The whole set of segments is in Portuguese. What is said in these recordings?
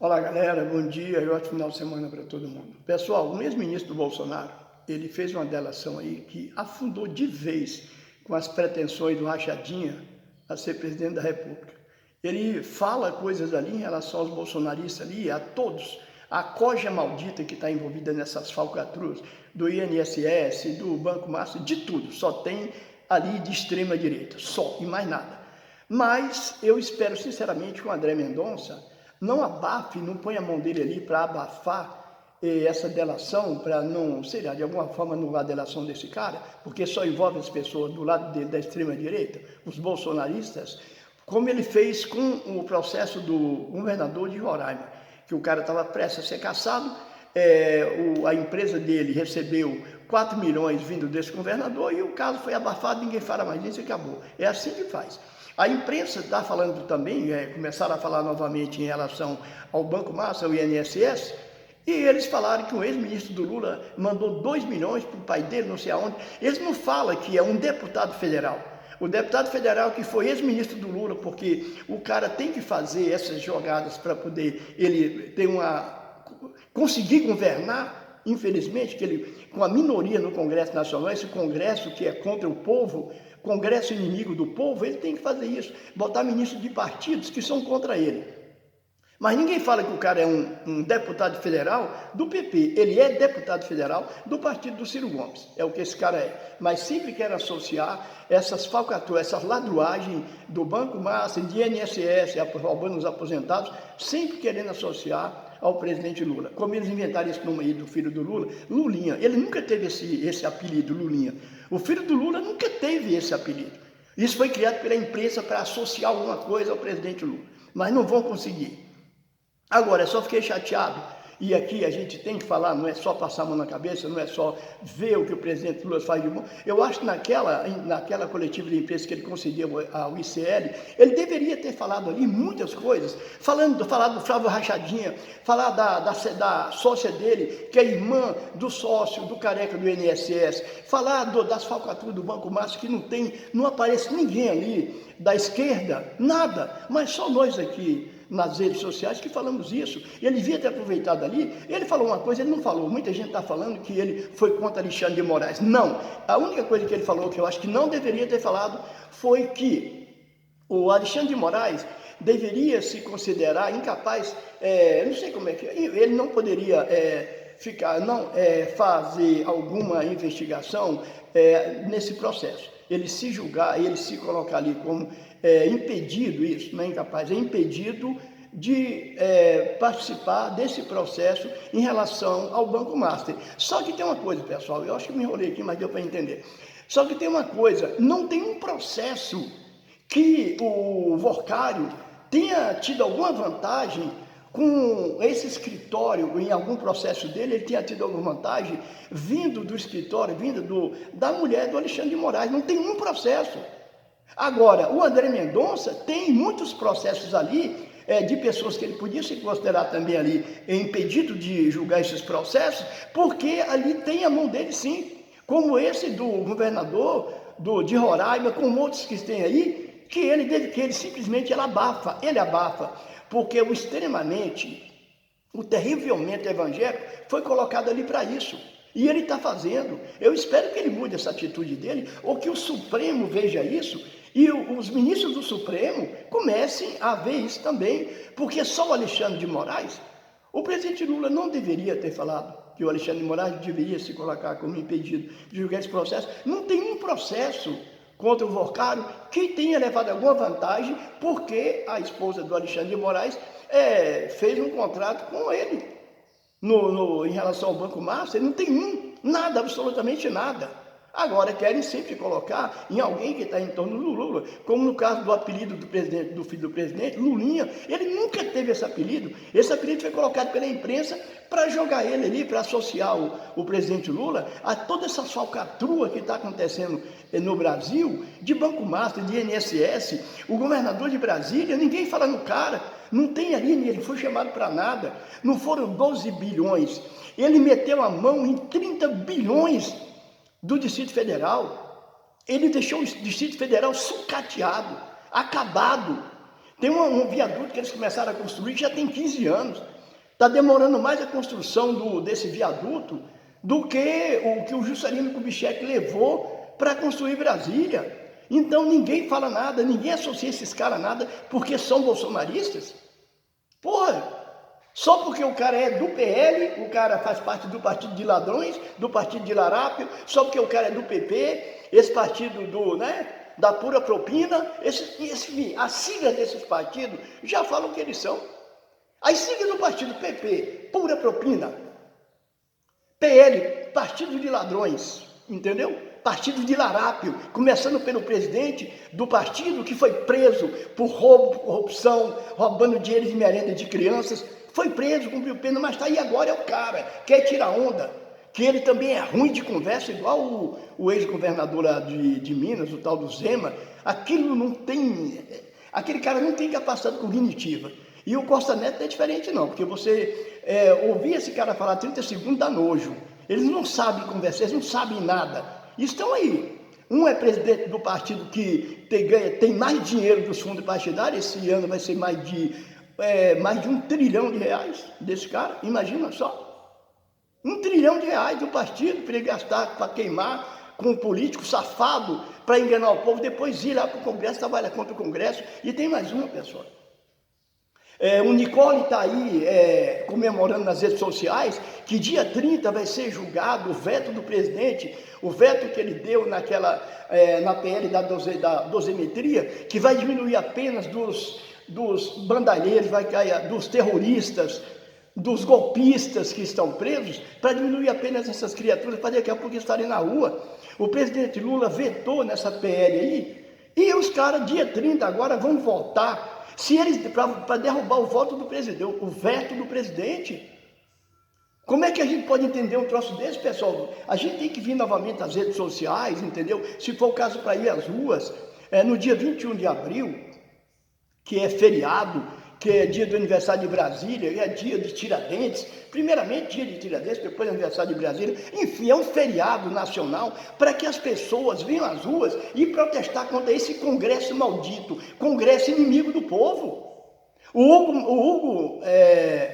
Olá galera, bom dia e ótimo final de semana para todo mundo. Pessoal, o ex-ministro Bolsonaro, ele fez uma delação aí que afundou de vez com as pretensões do Rachadinha a ser presidente da República. Ele fala coisas ali em relação aos bolsonaristas ali, a todos, a coja maldita que está envolvida nessas falcatruas do INSS, do Banco Master, de tudo, só tem ali de extrema direita, só e mais nada. Mas eu espero sinceramente que o André Mendonça não abafe, não põe a mão dele ali para abafar essa delação, para não, sei lá, de alguma forma anular a delação desse cara, porque só envolve as pessoas do lado dele, da extrema-direita, os bolsonaristas, como ele fez com o processo do governador de Roraima, que o cara estava prestes a ser cassado, a empresa dele recebeu 4 milhões vindo desse governador e o caso foi abafado, ninguém fala mais disso e acabou. É assim que faz. A imprensa está falando também, começaram a falar novamente em relação ao Banco Master, ao INSS, e eles falaram que o ex-ministro do Lula mandou 2 milhões para o pai dele, não sei aonde. Eles não falam que é um deputado federal. O deputado federal que foi ex-ministro do Lula, porque o cara tem que fazer essas jogadas para poder ele ter conseguir governar, infelizmente, que ele, com a minoria no Congresso Nacional, esse Congresso que é contra o povo, Congresso inimigo do povo, ele tem que fazer isso, botar ministros de partidos que são contra ele. Mas ninguém fala que o cara é um deputado federal do PP, ele é deputado federal do partido do Ciro Gomes, é o que esse cara é. Mas sempre quer associar essas falcatruas, essas ladruagens do Banco Master, de INSS, roubando os aposentados, sempre querendo associar ao presidente Lula. Como eles inventaram esse nome aí do filho do Lula, Lulinha, ele nunca teve esse apelido, Lulinha. O filho do Lula nunca teve esse apelido. Isso foi criado pela imprensa para associar alguma coisa ao presidente Lula, mas não vão conseguir. Agora, eu só fiquei chateado, e aqui a gente tem que falar, não é só passar a mão na cabeça, não é só ver o que o presidente Lula faz de bom. Eu acho que naquela coletiva de imprensa que ele concedeu ao ICL, ele deveria ter falado ali muitas coisas, falar do Flávio Rachadinha, falar da sócia dele, que é irmã do sócio, do careca do INSS, falar das falcatruas do Banco Master, que não aparece ninguém ali da esquerda, nada, mas só nós aqui nas redes sociais que falamos isso. Ele devia ter aproveitado ali. Ele falou uma coisa, ele não falou. Muita gente está falando que ele foi contra Alexandre de Moraes. Não. A única coisa que ele falou, que eu acho que não deveria ter falado, foi que o Alexandre de Moraes deveria se considerar incapaz, não sei como é que ele não poderia fazer alguma investigação nesse processo. Ele se julgar, ele se colocar ali como impedido, isso não é incapaz, é impedido de participar desse processo em relação ao Banco Master. Só que tem uma coisa, pessoal, eu acho que me enrolei aqui, mas deu para entender. Só que tem uma coisa, não tem um processo que o Workário tenha tido alguma vantagem com esse escritório, em algum processo dele, ele tinha tido alguma vantagem vindo do escritório, da mulher do Alexandre de Moraes, não tem um processo. Agora, o André Mendonça tem muitos processos ali, de pessoas que ele podia se considerar também ali impedido de julgar esses processos, porque ali tem a mão dele sim, como esse do governador de Roraima, como outros que tem aí, que ele simplesmente ele abafa, porque o terrivelmente evangélico foi colocado ali para isso. E ele está fazendo. Eu espero que ele mude essa atitude dele, ou que o Supremo veja isso, e os ministros do Supremo comecem a ver isso também, porque só o Alexandre de Moraes, o presidente Lula não deveria ter falado que o Alexandre de Moraes deveria se colocar como impedido de julgar esse processo. Não tem um processo contra o Workário que tenha levado alguma vantagem, porque a esposa do Alexandre de Moraes fez um contrato com ele em relação ao Banco Master. Não tem nada, absolutamente nada. Agora querem sempre colocar em alguém que está em torno do Lula, como no caso do apelido do filho do presidente, Lulinha. Ele nunca teve esse apelido foi colocado pela imprensa para jogar ele ali, para associar o presidente Lula a toda essa falcatrua que está acontecendo no Brasil, de Banco Master, de INSS, o governador de Brasília, ninguém fala no cara, não tem ali, ele foi chamado para nada, não foram 12 bilhões, ele meteu a mão em 30 bilhões do Distrito Federal, ele deixou o Distrito Federal sucateado, acabado, Tem um viaduto que eles começaram a construir que já tem 15 anos. Está demorando mais a construção desse viaduto do que o Juscelino Kubitschek levou para construir Brasília. Então ninguém fala nada, ninguém associa esses caras a nada porque são bolsonaristas. Porra, só porque o cara é do PL, o cara faz parte do partido de ladrões, do partido de larápio, só porque o cara é do PP, esse partido da pura propina, as siglas desses partidos já falam que eles são. As siglas do partido PP, pura propina. PL, partido de ladrões, entendeu? Partido de larápio, começando pelo presidente do partido que foi preso por roubo, corrupção, roubando dinheiro de merenda de crianças. Foi preso, cumpriu pena, mas está aí agora, é o cara, quer tirar onda. Que ele também é ruim de conversa, igual o ex-governador lá de Minas, o tal do Zema. Aquele cara não tem capacidade cognitiva. E o Costa Neto não é diferente não, porque você ouvir esse cara falar 30 segundos dá nojo. Eles não sabem conversar, eles não sabem nada. Estão aí. Um é presidente do partido que tem mais dinheiro dos fundos partidários, esse ano vai ser mais de R$1 trilhão desse cara, imagina só. R$1 trilhão do partido para ele gastar, para queimar com um político safado, para enganar o povo, depois ir lá para o Congresso, trabalhar contra o Congresso. E tem mais uma, pessoal. O Nicole está aí comemorando nas redes sociais que dia 30 vai ser julgado o veto do presidente, o veto que ele deu na PL da dosimetria, que vai diminuir a penas dos bandalheiros, dos terroristas, dos golpistas que estão presos, para diminuir apenas essas criaturas, para daqui a pouco estarem na rua. O presidente Lula vetou nessa PL aí, e os caras, dia 30 agora, vão votar, para derrubar o voto do presidente, o veto do presidente. Como é que a gente pode entender um troço desse, pessoal? A gente tem que vir novamente às redes sociais, entendeu? Se for o caso, para ir às ruas, no dia 21 de abril, que é feriado, que é dia do aniversário de Brasília, é dia de Tiradentes, primeiramente dia de Tiradentes, depois aniversário de Brasília, enfim, é um feriado nacional para que as pessoas venham às ruas e protestar contra esse Congresso maldito, Congresso inimigo do povo. O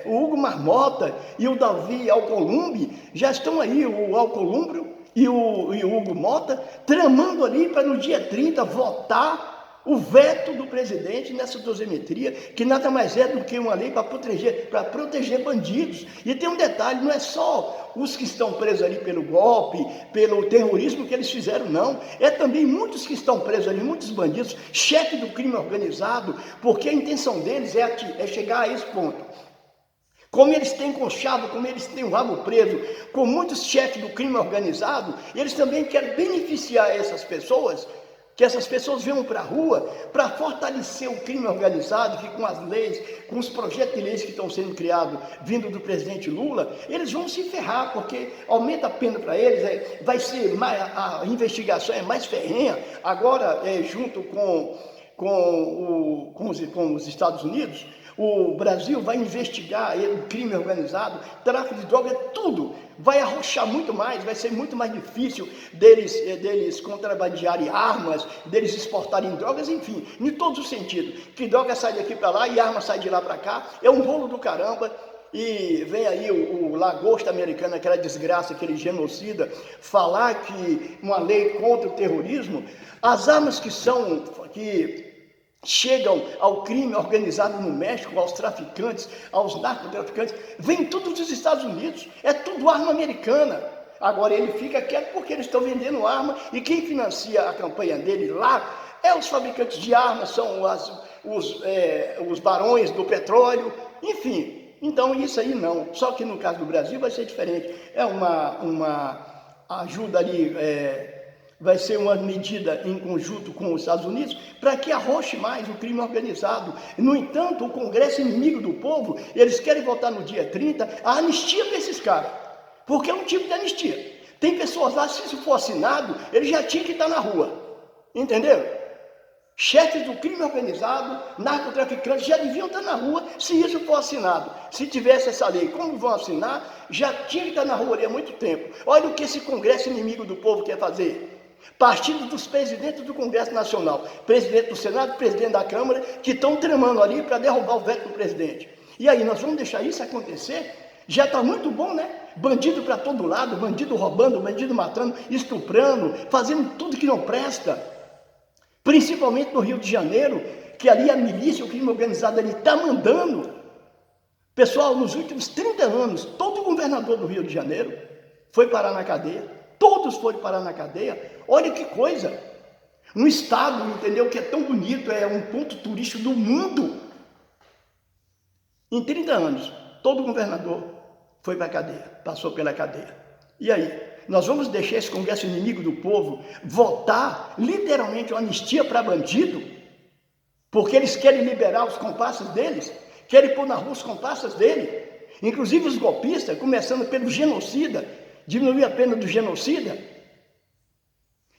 Hugo Marmota e o Davi Alcolumbre já estão aí, o Alcolumbre e o Hugo Mota, tramando ali para no dia 30 votar o veto do presidente nessa dosimetria, que nada mais é do que uma lei para proteger bandidos. E tem um detalhe, não é só os que estão presos ali pelo golpe, pelo terrorismo que eles fizeram, não. É também muitos que estão presos ali, muitos bandidos, chefes do crime organizado, porque a intenção deles é chegar a esse ponto. Como eles têm conchavo, como eles têm o rabo preso, com muitos chefes do crime organizado, eles também querem beneficiar essas pessoas, que essas pessoas venham para a rua para fortalecer o crime organizado, que com as leis, com os projetos de leis que estão sendo criados, vindo do presidente Lula, eles vão se ferrar, porque aumenta a pena para eles, vai ser a investigação é mais ferrenha, agora junto com os Estados Unidos. O Brasil vai investigar o crime organizado, tráfico de drogas, tudo. Vai arrochar muito mais, vai ser muito mais difícil deles contrabandearem armas, deles exportarem drogas, enfim, em todos os sentidos. Que droga sai daqui para lá e arma sai de lá para cá, é um rolo do caramba. E vem aí o lagosta americano, aquela desgraça, aquele genocida, falar que uma lei contra o terrorismo, as armas que chegam ao crime organizado no México, aos traficantes, aos narcotraficantes, vem tudo dos Estados Unidos, é tudo arma americana. Agora ele fica quieto porque eles estão vendendo arma e quem financia a campanha dele lá é os fabricantes de armas, são os barões do petróleo, enfim. Então isso aí não, só que no caso do Brasil vai ser diferente, é uma ajuda ali, vai ser uma medida em conjunto com os Estados Unidos para que arroche mais o crime organizado. No entanto, o Congresso inimigo do povo, eles querem votar no dia 30 a anistia para esses caras, porque é um tipo de anistia. Tem pessoas lá, se isso for assinado, eles já tinham que estar na rua, entendeu? Chefes do crime organizado, narcotraficantes, já deviam estar na rua se isso for assinado. Se tivesse essa lei, como vão assinar, já tinha que estar na rua ali há muito tempo. Olha o que esse Congresso inimigo do povo quer fazer. Partido dos presidentes do Congresso Nacional, presidente do Senado, presidente da Câmara, que estão tramando ali para derrubar o veto do presidente. E aí, nós vamos deixar isso acontecer? Já está muito bom, né? Bandido para todo lado, bandido roubando, bandido matando, estuprando, fazendo tudo que não presta. Principalmente no Rio de Janeiro, que ali a milícia, o crime organizado ali está mandando. Pessoal, nos últimos 30 anos, todo governador do Rio de Janeiro foi parar na cadeia. Todos foram parar na cadeia. Olha que coisa. Um estado, entendeu, que é tão bonito, é um ponto turístico do mundo. Em 30 anos, todo governador foi para a cadeia, passou pela cadeia. E aí? Nós vamos deixar esse Congresso inimigo do povo votar literalmente uma anistia para bandido? Porque eles querem liberar os comparsas deles? Querem pôr na rua os comparsas dele? Inclusive os golpistas, começando pelo genocida, diminuir a pena do genocida,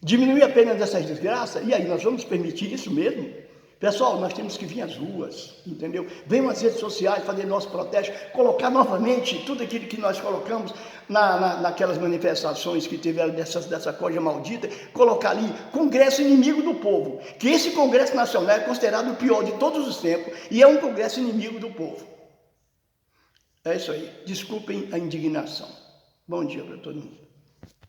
diminuir a pena dessas desgraças. E aí, nós vamos permitir isso mesmo? Pessoal, nós temos que vir às ruas, entendeu? Venham às redes sociais fazer nosso protesto, colocar novamente tudo aquilo que nós colocamos naquelas manifestações que tiveram dessa coisa maldita, colocar ali, Congresso inimigo do povo, que esse Congresso Nacional é considerado o pior de todos os tempos e é um Congresso inimigo do povo. É isso aí, desculpem a indignação. Bom dia para todo mundo.